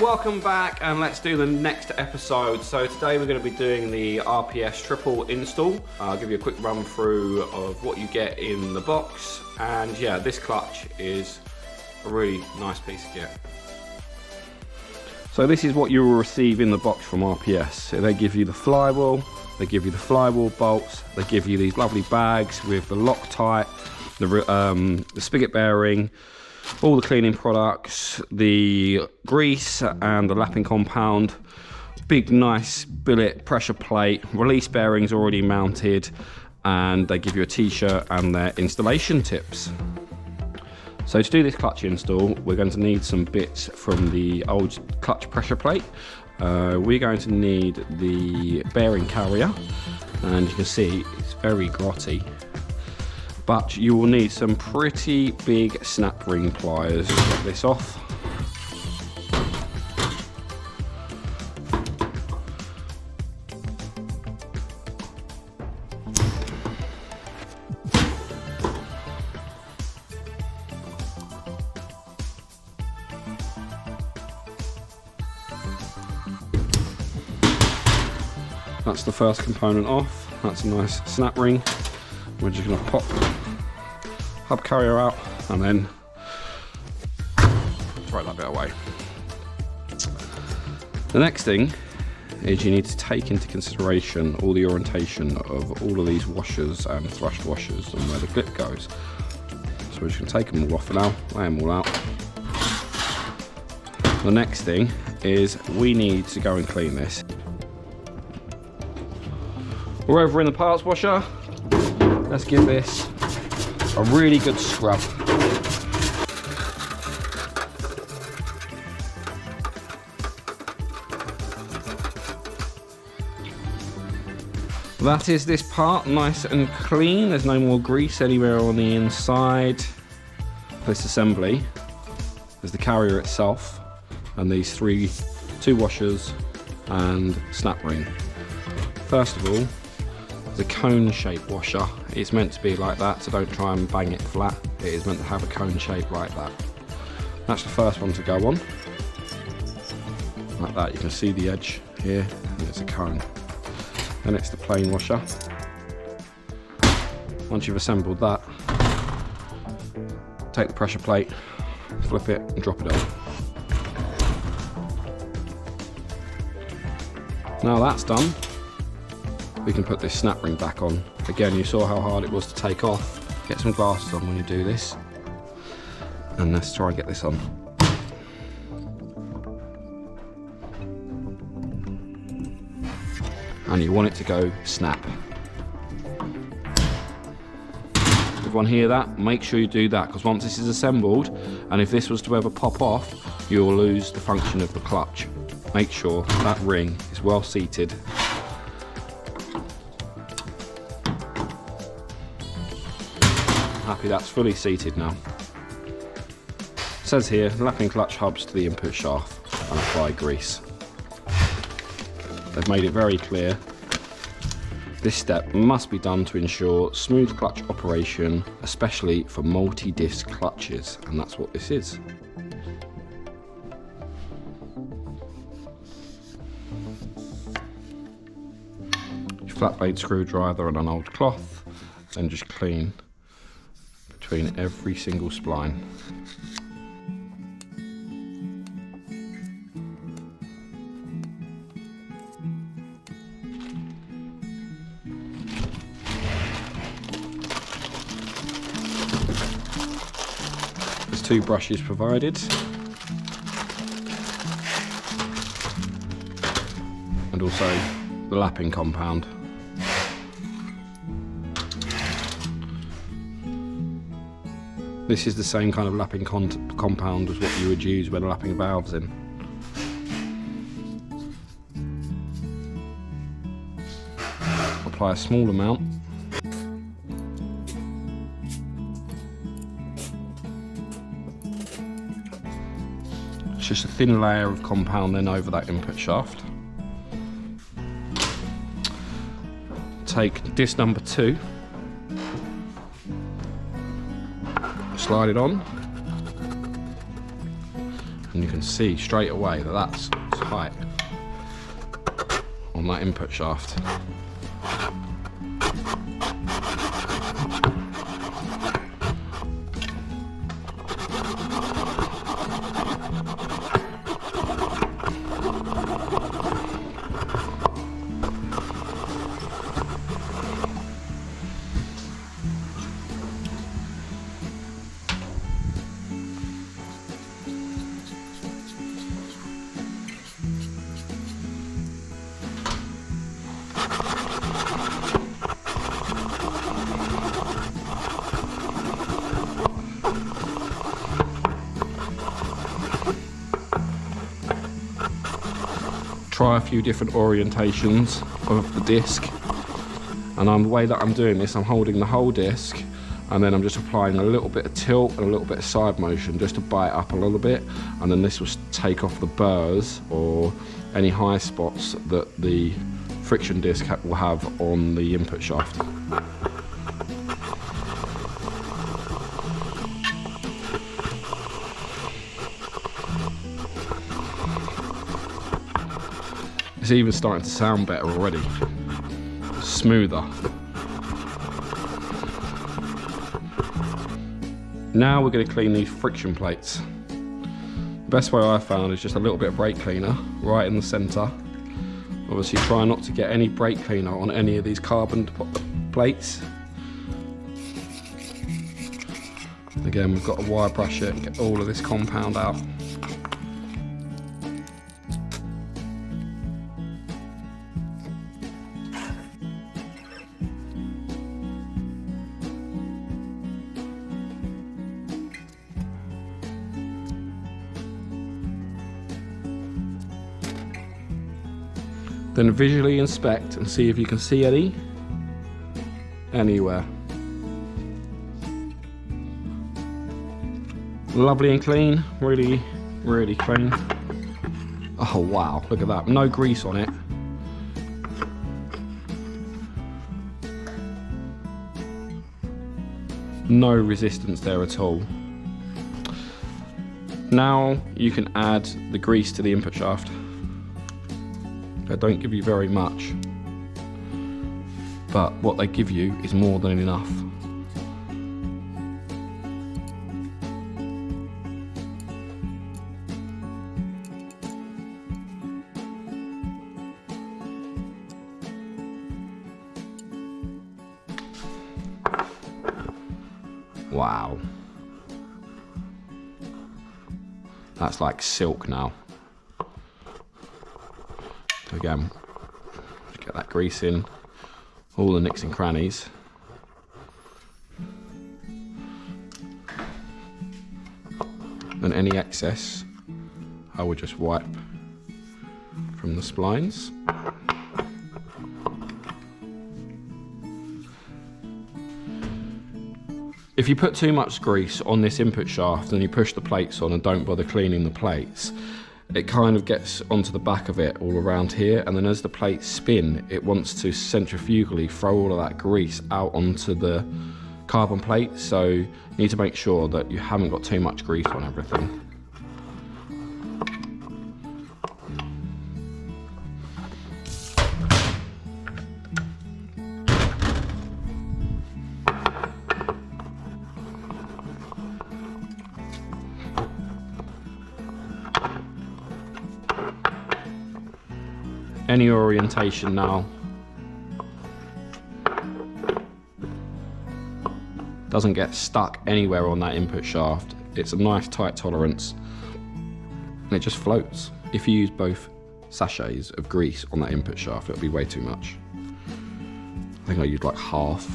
Welcome back, and let's do the next episode. So today we're going to be doing the RPS triple install. I'll give you a quick run through of what you get in the box, and yeah, this clutch is a really nice piece of kit. So this is what you will receive in the box from RPS. So they give you the flywheel, they give you the flywheel bolts, they give you these lovely bags with the Loctite, the spigot bearing, all the cleaning products, the grease and the lapping compound, big nice billet pressure plate, release bearings already mounted, and they give you a t-shirt and their installation tips. So to do this clutch install, we're going to need some bits from the old clutch pressure plate. We're going to need the bearing carrier, and you can see it's very grotty. But you will need some pretty big snap ring pliers to get this off. That's the first component off. That's a nice snap ring. We're just going to pop hub carrier out and then throw that bit away. The next thing is you need to take into consideration all the orientation of all of these washers and thrust washers and where the clip goes. So we're just going to take them all off for now, lay them all out. The next thing is we need to go and clean this. We're over in the parts washer. Let's give this a really good scrub. That is this part, nice and clean. There's no more grease anywhere on the inside. This assembly, there's the carrier itself and these two washers and snap ring. First of all, the cone shape washer. It's meant to be like that, so don't try and bang it flat. It is meant to have a cone shape like that. That's the first one to go on. Like that, you can see the edge here, and it's a cone. Then it's the plain washer. Once you've assembled that, take the pressure plate, flip it and drop it on. Now that's done, we can put this snap ring back on. Again, you saw how hard it was to take off. Get some glasses on when you do this. And let's try and get this on. And you want it to go snap. Everyone hear that? Make sure you do that, because once this is assembled, and if this was to ever pop off, you will lose the function of the clutch. Make sure that ring is well seated. Happy that's fully seated now. It says here, lapping clutch hubs to the input shaft and apply grease. They've made it very clear. This step must be done to ensure smooth clutch operation, especially for multi-disc clutches, and that's what this is. Your flat blade screwdriver and an old cloth, then just clean between every single spline. There's 2 brushes provided, and also the lapping compound. This is the same kind of lapping compound as what you would use when lapping valves in. Apply a small amount. It's just a thin layer of compound then over that input shaft. Take disc number 2. Slide it on, and you can see straight away that that's tight on that input shaft. Try a few different orientations of the disc, and the way that I'm doing this, I'm holding the whole disc and then I'm just applying a little bit of tilt and a little bit of side motion just to bite up a little bit, and then this will take off the burrs or any high spots that the friction disc will have on the input shaft. It's even starting to sound better already, smoother. Now we're going to clean these friction plates. The best way I found is just a little bit of brake cleaner right in the centre. Obviously try not to get any brake cleaner on any of these carbon plates. Again, we've got to wire brush it and get all of this compound out. Then visually inspect and see if you can see anywhere. Lovely and clean, really, really clean. Oh wow, look at that, no grease on it. No resistance there at all. Now you can add the grease to the input shaft. They don't give you very much, but what they give you is more than enough. Wow. That's like silk now. Again, get that grease in, all the nicks and crannies. And any excess, I would just wipe from the splines. If you put too much grease on this input shaft and you push the plates on and don't bother cleaning the plates, it kind of gets onto the back of it all around here, and then as the plates spin, it wants to centrifugally throw all of that grease out onto the carbon plate, so you need to make sure that you haven't got too much grease on everything. Any orientation now. Doesn't get stuck anywhere on that input shaft. It's a nice tight tolerance and it just floats. If you use both sachets of grease on that input shaft, it'll be way too much. I think I used like half.